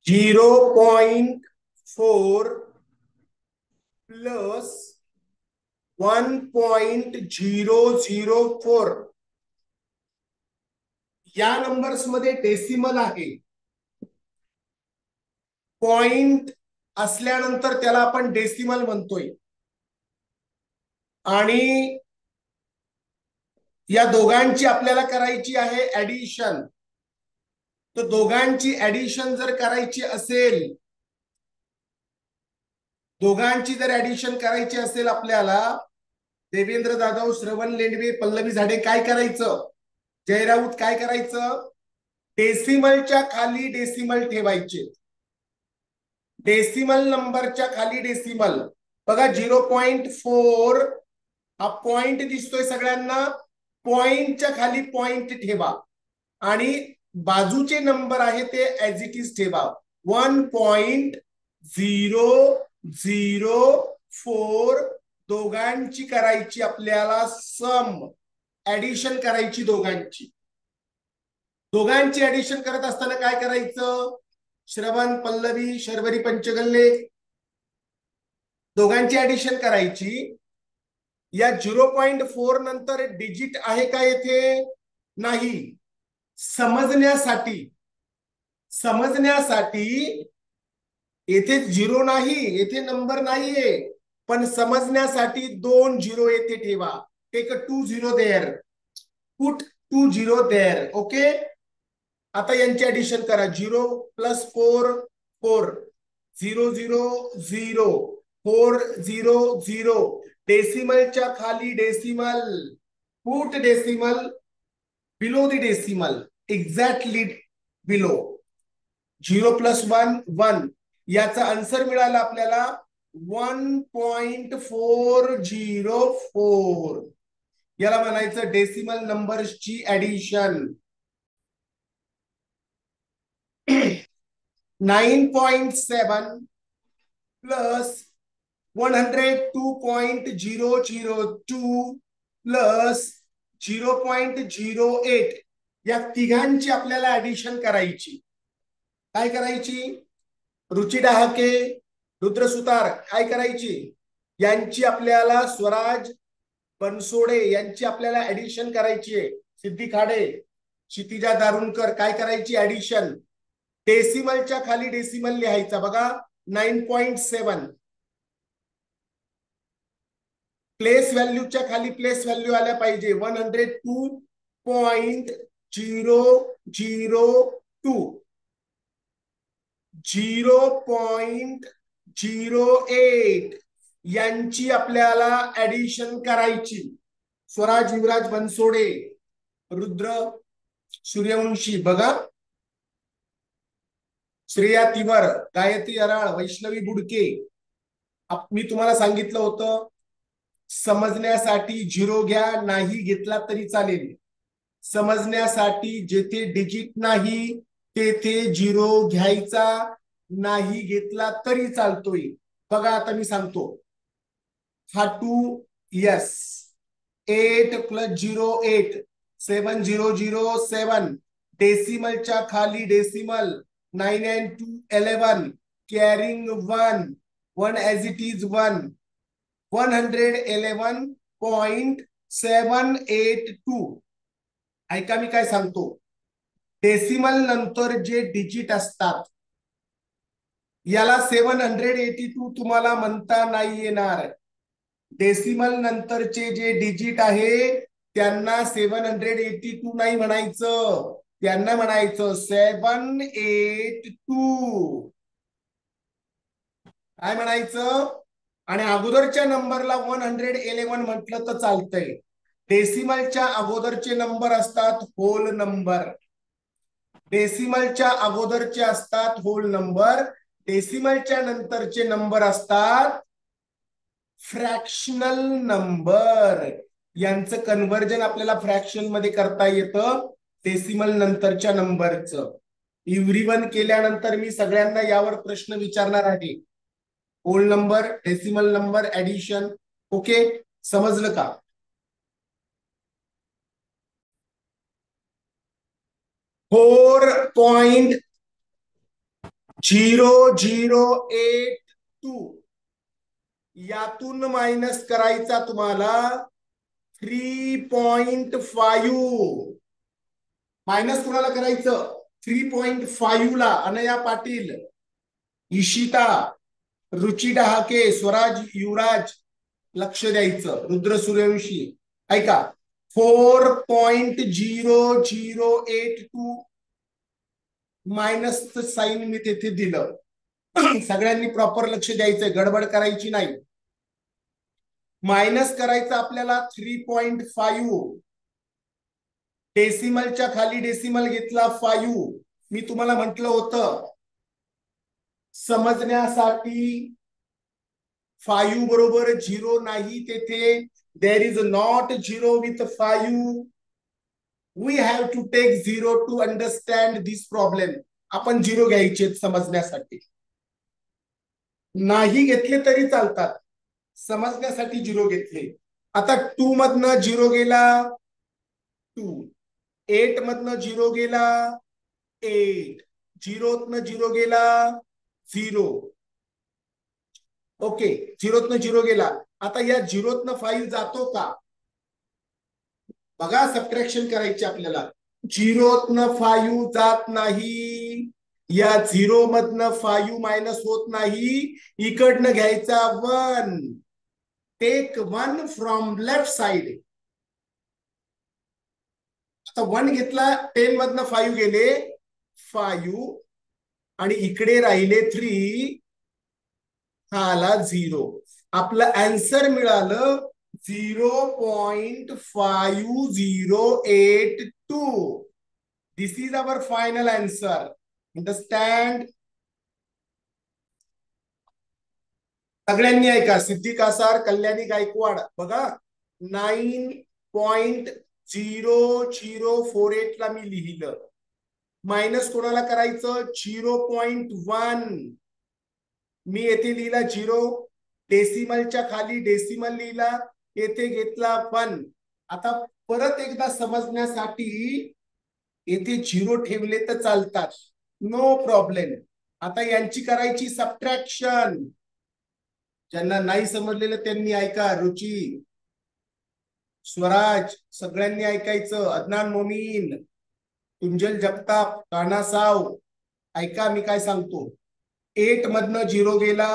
0.4 plus 1.004 या numbers मध्ये decimal आहे. पॉइंट असल्यानंतर त्याला आपण डेसिमल म्हणतोय. आणि या दोघांची आपल्याला करायची आहे ऍडिशन. तर दोघांची ऍडिशन जर करायची असेल, आपल्याला देवेंद्र जाधव, श्रवण लेंडवे, पल्लवी झाडे काय करायचं, जय राऊत काय करायचं, डेसिमलच्या खाली डेसिमल ठेवायचे. डेसिमल नंबरच्या खाली डेसिमल. बघा 0.4 हा पॉइंट दिसतोय सगळ्यांना. पॉइंटच्या खाली पॉइंट ठेवा आणि बाजूचे नंबर आहे ते ऍज इट इज ठेवा. 1.004 दोघांची करायची आपल्याला सम, ऍडिशन करायची दोघांची. दोघांची ऍडिशन करत असताना काय करायचं, श्रवण, पल्लवी, शर्वरी, पंचगल्ले दोघांची ऍडिशन करायची. या 0.4 नंतर डिजिट आहे का येथे, नाही. समजण्यासाठी येथे 0 नाही, येथे नंबर नाहीये, पण समजण्यासाठी 2 0 येथे ठेवा. Take 2 0 there, put 2 0 there. Okay. आता यांची ऍडिशन करा. 0 प्लस 4 4, 0 0 0, 4 0 0. डेसिमलच्या खाली decimal, put decimal below the decimal, exactly below. 0 plus 1 1. याचा आन्सर मिळाला आपल्याला 1.404. याला म्हणायचं डेसिमल नंबर्सची ऍडिशन. 9.7 प्लस 102.002 प्लस 0.08 या तिघांची आपल्याला ऍडिशन करायची. काय करायची, रुची डहाके, रुद्र सुतार काय करायची, यांची आपल्याला, स्वराज बनसोडे यांची आपल्याला ऍडिशन करायची आहे. सिद्धी खाडे, क्षितिजा दारुणकर काय करायची ऍडिशन. डेसिमलच्या खाली डेसिमल लिहायचा. बघा 9.7, प्लेस व्हॅल्यूच्या खाली प्लेस व्हॅल्यू आल्या पाहिजे. 102.002, 0.08 यांची आपल्याला ऍडिशन करायची. स्वराज युवराज बनसोडे, रुद्र सूर्यवंशी, बघा श्रेया तिवर, गायत्री अराळ, वैष्णवी बुडके. मी तुम्हाला सांगितलं होतं समजण्यासाठी 0 घ्या, नाही घेतला तरी चालेल. समजण्यासाठी जेथे डिजिट नाही तेथे 0 घ्यायचा, नाही घेतला तरी चालतोय. बघा आता मी सांगतो. हा 2 यस, 8 प्लस 0 8, 7007. डेसिमलच्या खाली decimal, 9 and 2 11, carrying 1 1 as it is 1, 111.782. ऐका मी काय सांगतो. डेसिमल नंतर जे डिजिट असतात याला 782 तुम्हाला म्हणता नाही येणार. डेसिमल नंतरचे जे डिजिट आहे त्यांना 782 नाही म्हणायचं, त्यांना म्हणायचं 782. काय म्हणायचं. आणि अगोदरच्या नंबरला 111 म्हटलं तर चालतंय. डेसिमलच्या अगोदरचे नंबर असतात होल नंबर, डेसिमलच्या अगोदरचे असतात होल नंबर, डेसिमलच्या नंतरचे नंबर असतात फ्रॅक्शनल नंबर. यांचं कन्व्हर्जन आपल्याला फ्रॅक्शन मध्ये करता येतं डेसिमल नंतरच्या नंबरचं. इव्हरीवन केल्यानंतर मी सगळ्यांना यावर प्रश्न विचारणार आहे. Whole number, decimal number, addition. Okay, समजलं का. 0082 यातून मायनस करायचा तुम्हाला 3.5 मायनस कुणाला करायचं 3.5 ला. अनया पाटील, इशिता, रुची डहाके, स्वराज युवराज, लक्ष द्यायचं. रुद्र सूर्यवंशी ऐका 4.0082 मायनस साईन मी तेथे दिलं. सगळ्यांनी प्रॉपर लक्ष द्यायचंय, गडबड करायची नाही. मायनस करायचं आपल्याला 3.5. डेसिमलच्या खाली डेसिमल घेतला 5. मी तुम्हाला म्हटलं होतं समजण्यासाठी 5 बरोबर 0 नाही तेथे. There is not 0 with 5. We have to take 0 to understand this problem. आपण 0 घ्यायचे समजण्यासाठी. नाही घेतले तरी चालतात, समजण्यासाठी 0 घेतले. आता 2 मधनं 0 गेला 2, 8 मधनं 0 गेला 8, 0तनं 0 गेला 0. ओके, 0तनं 0 गेला. आता या 0तनं 5 जातो का बघा, सबट्रॅक्शन करायची आपल्याला. 0तनं 5 जात नाही. या 0 मधनं 5 मायनस होत नाही. इकडनं घ्यायचा 1. Take 1 from left side. आता 1 घेतला, 10 मधनं 5 गेले 5 आणि इकडे राहिले 3. हा आला 0. आपलं आन्सर मिळालं 0.5082. This is our final answer. Understand? सगळ्यांनी ऐका. सिद्धी कासार, कल्याणी गायकवाड बघा 9.0048 ला मी लिहिलं. मायनस कोणाला करायचं 0.1. मी येथे लिहिला 0. डेसिमलच्या खाली डेसिमल लिहिला, येथे घेतला 1. आता परत एकदा समजण्यासाठी येथे 0 ठेवले तर चालतात, नो प्रॉब्लेम. आता यांची करायची सबट्रॅक्शन. ज्यांना नाही समजलेलं त्यांनी ऐका. रुची, स्वराज, सगळ्यांनी ऐकायचं. अदनान मोमीन, कुंजल जगताप, काना साव, ऐका मी काय सांगतो. 8 मधनं 0 गेला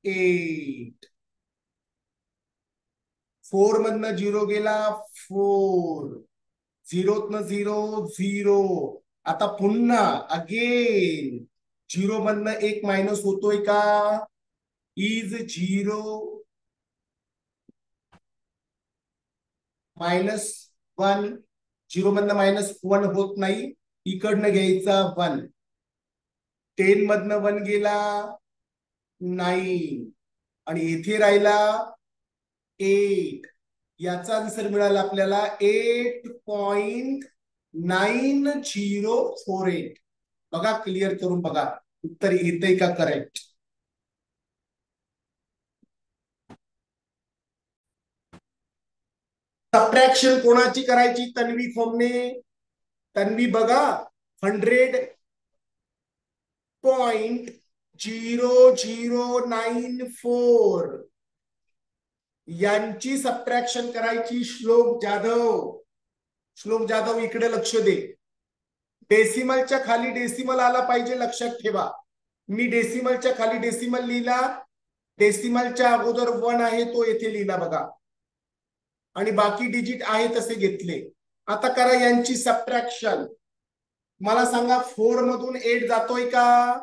8. 4 मधनं 0 गेला 4. 0तनं 0 0. आता पुन्हा अगेन 0 मधनं 1 मायनस होतोय का? इज 0 -1. 0 मधनं -1 होत नाही. इकडनं घ्यायचा 1. 10 मधनं 1 गेला 9 आणि इथे राहिला 8. याचा आन्सर मिळाला आपल्याला 8.9048. बघा, क्लिअर करून बघा उत्तर येतंय का करेक्ट. सबट्रॅक्शन कोणाची करायची? तन्वी खोमने. तन्वी बघा 100.0094 यांची सबट्रॅक्शन करायची. श्लोक जाधव, श्लोक जाधव इकडे लक्ष दे. डेसिमलच्या खाली डेसिमल आला पाहिजे, लक्षात ठेवा. मी डेसिमलच्या खाली डेसिमल लिहिला, डेसिमलच्या अगोदर 1 आहे तो येथे लिहिला बघा, आणि बाकी डिजिट आहे तसे घेतले. आता करा यांची सबट्रॅक्शन. मला सांगा 4 मधून 8 जातोय का?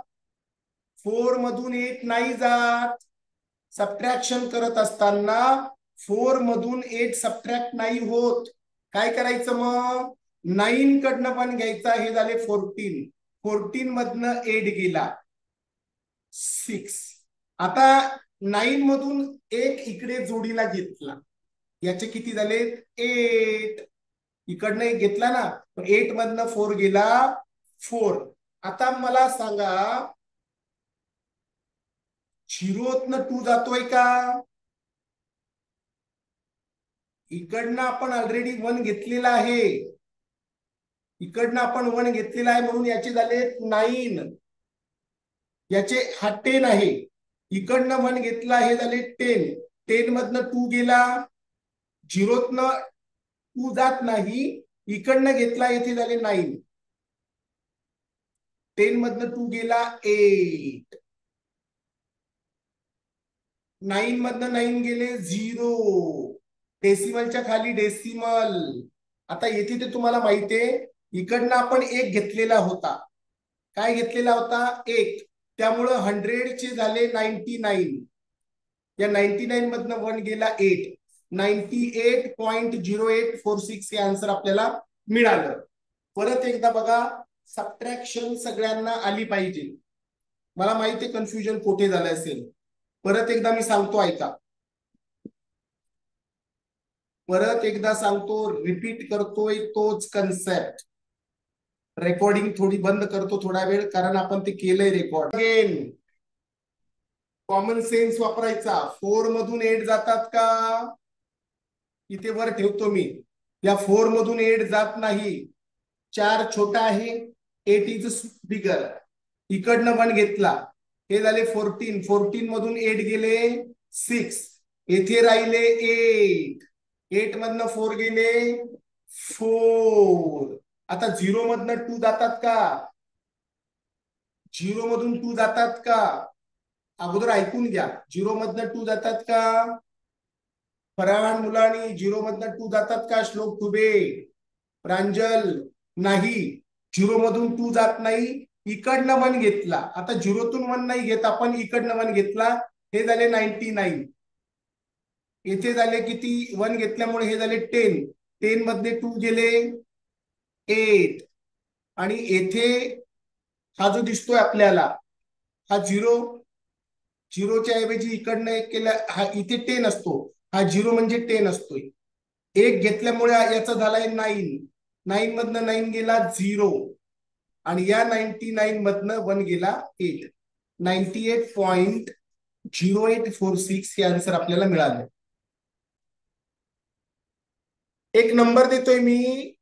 4 मधून 8 नाही जात. सबट्रॅक्शन करत असताना 4 मधून 8 सबट्रॅक्ट नाही होत. काय करायचं मग? 9 कडनं पण घ्यायचा. हे झाले 14. 14 मधनं 8 गेला 6. आता 9 मधून 1 इकडे जोडीला घेतला. याचे किती झाले? 8. इकडनं 1 घेतला ना, 8 मधनं 4 गेला 4. आता मला सांगा 0तनं 2 जातोय का? इकडनं आपण ऑलरेडी 1 घेतलेला आहे. इकडनं आपण 1 घेतलेला आहे म्हणून याचे झाले 9. याचे हा 10 आहे, इकडनं 1 घेतला, हे झाले 10, 10 मधनं 2 गेला, 0तनं 2 जात नाही, इकडनं घेतला, येथे झाले 9, 10 मधनं 2 गेला 8, 9 मधनं 9 गेले 0, डेसिमलच्या खाली डेसिमल. आता येथे ते तुम्हाला माहितीये, इकडनं आपण 1 घेतलेला होता. काय घेतलेला होता? 1. त्यामुळं 100 चे झाले 99. या 99 मधनं 1 गेला 8, 98.0846 हे आन्सर आपल्याला मिळालं. परत एकदा बघा, सबट्रॅक्शन सगळ्यांना आली पाहिजे. मला माहिती आहे कन्फ्युजन कुठे झालं असेल. परत एकदा मी सांगतो, ऐका. परत एकदा सांगतो, रिपीट करतोय तोच कन्सेप्ट. रेकॉर्डिंग थोडी बंद करतो थोडा वेळ, कारण आपण ते केलंय रेकॉर्ड. अगेन कॉमन सेन्स वापरायचा. 4 मधून 8 जातात का? इथे वर ठेवतो मी. या 4 मधून 8 जात नाही. 4 छोटा आहे, 8 इज बिगर. इकडनं 1 घेतला, हे झाले 14, 14 मधून 8 गेले 6, येथे राहिले 8, 8 मधनं 4 गेले 4. आता 0 मधनं 2 जातात का? 0 मधून 2 जातात का? अगोदर ऐकून घ्या. 0 मधनं 2 जातात का? फराहान मुलांनी 0 मधनं 2 जातात का? श्लोक तुबे, प्रांजल, नाही. 0 मधून 2 जात नाही, इकडनं 1 घेतला. आता 0तून 1 नाही घेत आपण, इकडनं 1 घेतला, हे झाले 99. येथे झाले किती? 1 घेतल्यामुळे हे झाले 10, 10 मधले 2 गेले 8, आणि येथे हा जो दिसतोय आपल्याला, हा 0, 0च्या ऐवजी इकडनं 1 केला, हा इथे 10 असतो, हा 0 म्हणजे 10 असतोय. 1 घेतल्यामुळे याचा झालाय 9, 9 मधनं 9 गेला 0, आणि या 99 मधनं 1 गेला 8, 98.0846 हे आन्सर आपल्याला मिळालं. एक नंबर देतोय मी,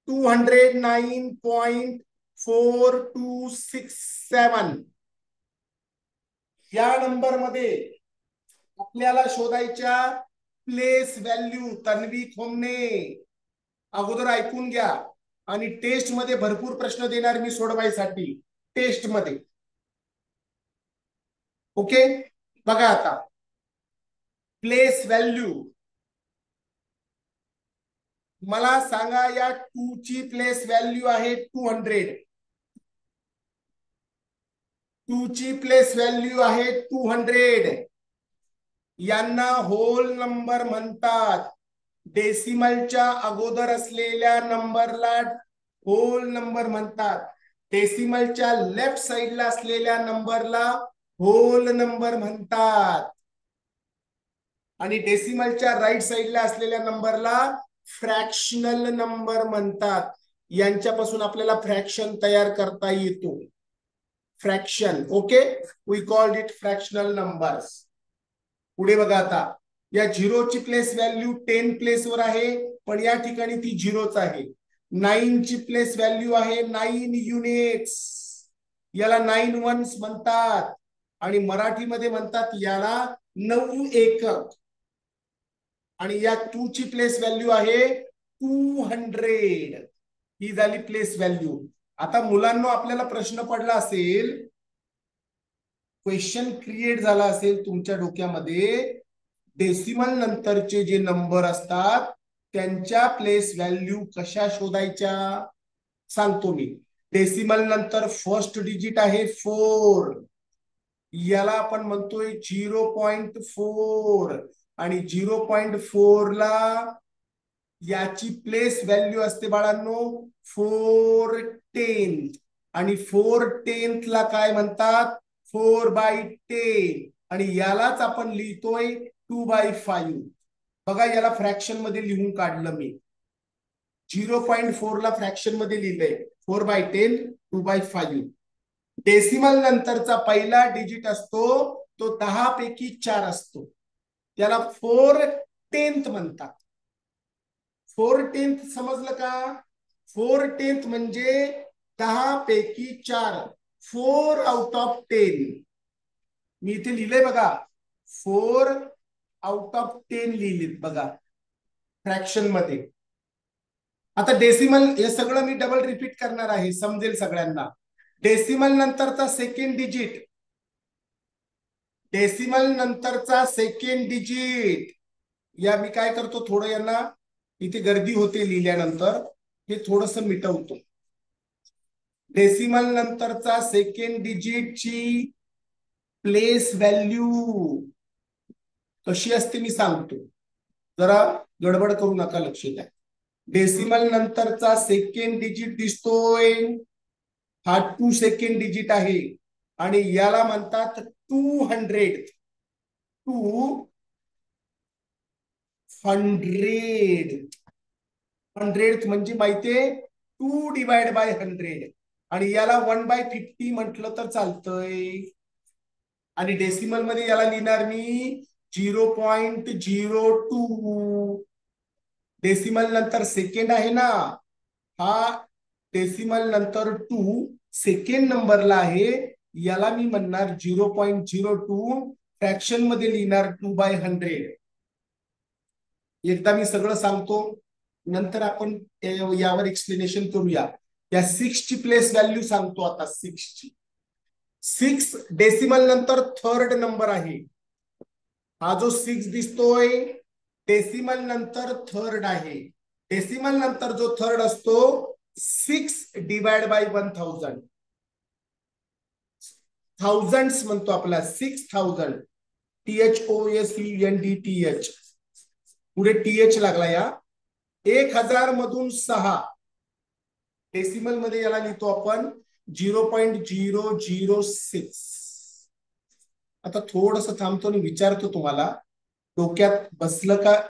209.4267. या नंबर मध्ये आपल्याला शोधायच्या प्लेस व्हॅल्यू. तन्वी खोमने, अगोदर ऐकून घ्या, आणि टेस्ट मध्ये भरपूर प्रश्न देणार मी सोडवायसाठी टेस्ट मध्ये. ओके, बघा आता प्लेस व्हॅल्यू. मला सांगा, या 2 ची प्लेस व्हॅल्यू आहे 200, 2 ची प्लेस व्हॅल्यू आहे 200. यांना होल नंबर म्हणतात. डेसिमलच्या अगोदर असलेल्या नंबरला होल नंबर म्हणतात. डेसिमलच्या लेफ्ट साइडला असलेल्या नंबरला होल नंबर म्हणतात, आणि डेसिमलच्या राईट साइडला असलेल्या नंबरला फ्रॅक्शनल नंबर म्हणतात. यांच्यापासून आपल्याला फ्रॅक्शन तयार करता येतो. Fraction, okay, we called it fractional numbers. पुढे बघा आता, या 0 ची प्लेस व्हॅल्यू 10 प्लेस वर आहे, पण या ठिकाणी ती 0च आहे. 9 ची प्लेस व्हॅल्यू आहे 9 युनिट्स, याला 9 वन्स म्हणतात, आणि मराठीमध्ये म्हणतात याला 9 एकक. आणि या 2 ची प्लेस व्हॅल्यू आहे 200, ही झाली प्लेस व्हॅल्यू. आता मुलांना आपल्याला प्रश्न पडला असेल, क्वेश्चन क्रिएट झाला असेल तुमच्या डोक्यामध्ये, डेसिमल नंतरचे जे नंबर असतात त्यांच्या प्लेस व्हॅल्यू कशा शोधायच्या सांगतो मी. डेसिमल नंतर फर्स्ट डिजिट आहे 4, याला आपण म्हणतोय 0.4, आणि 0.4 ला याची प्लेस व्हॅल्यू असते बाळांनो 4/10, आणि 4/10 ला काय म्हणतात? 4/10, आणि यालाच आपण लिहितोय 2/5. बघा, याला फ्रॅक्शन मध्ये लिहून काढलं मी. 0.4 ला फ्रॅक्शन मध्ये लिहिलंय 4/10, 2/5. डेसिमल नंतरचा पहिला डिजिट असतो तो 10 पैकी 4 असतो, त्याला 4/10 म्हणतात. 4/10 समजलं का? 4/10 म्हणजे 10 पैकी 4. 4 आउट ऑफ 10. मी इथे लिहिलंय बघा, 4 आउट ऑफ 10 लिहिलेत बघा फ्रॅक्शन मध्ये. आता डेसिमल हे सगळं मी डबल रिपीट करणार आहे, समजेल सगळ्यांना. डेसिमल नंतरचा सेकंड डिजिट, डेसिमल नंतरचा सेकंड डिजिट, या मी काय करतो, थोडं यांना इथे गर्दी होते लिहिल्यानंतर, हे थोडस मिटवतो. डेसिमल नंतरचा सेकंड डिजिटची प्लेस व्हॅल्यू कशी असते मी सांगतो, जरा गडबड करू नका, लक्ष द्या. डेसिमल नंतरचा सेकंड डिजिट दिसतोय, हा 2 सेकंड डिजिट आहे आणि याला म्हणतात 200. 100 म्हणजे माहितीये 2 डिवाइड बाय 100, आणि याला 1/50 म्हटलं तर चालतंय. आणि डेसिमल मध्ये याला लिहिणार मी 0.02. डेसिमल नंतर सेकंड आहे ना, हा डेसिमल नंतर 2 सेकंड नंबरला आहे, याला मी म्हणणार 0.02. फ्रॅक्शन मध्ये लिहिणार 2/100. एकदा मी सगळं सांगतो, नंतर आपण यावर एक्सप्लेनेशन करूया. या 6 ची प्लेस व्हॅल्यू सांगतो आता. 6 ची, 6 डेसिमल नंतर थर्ड नंबर आहे. हा जो 6 दिसतोय डेसिमल नंतर थर्ड आहे. डेसिमल नंतर जो थर्ड असतो 6 डिवाइड बाय 1000. थाउजंड्स म्हणतो आपला, 6000. THOUSENDTH, पुढे TH लागला. या 1000 मधून 6 डेसिमल मध्ये याला लिहितो आपण 0.006. आता थोडस थांबतो आणि विचारतो, तुम्हाला डोक्यात बसलं का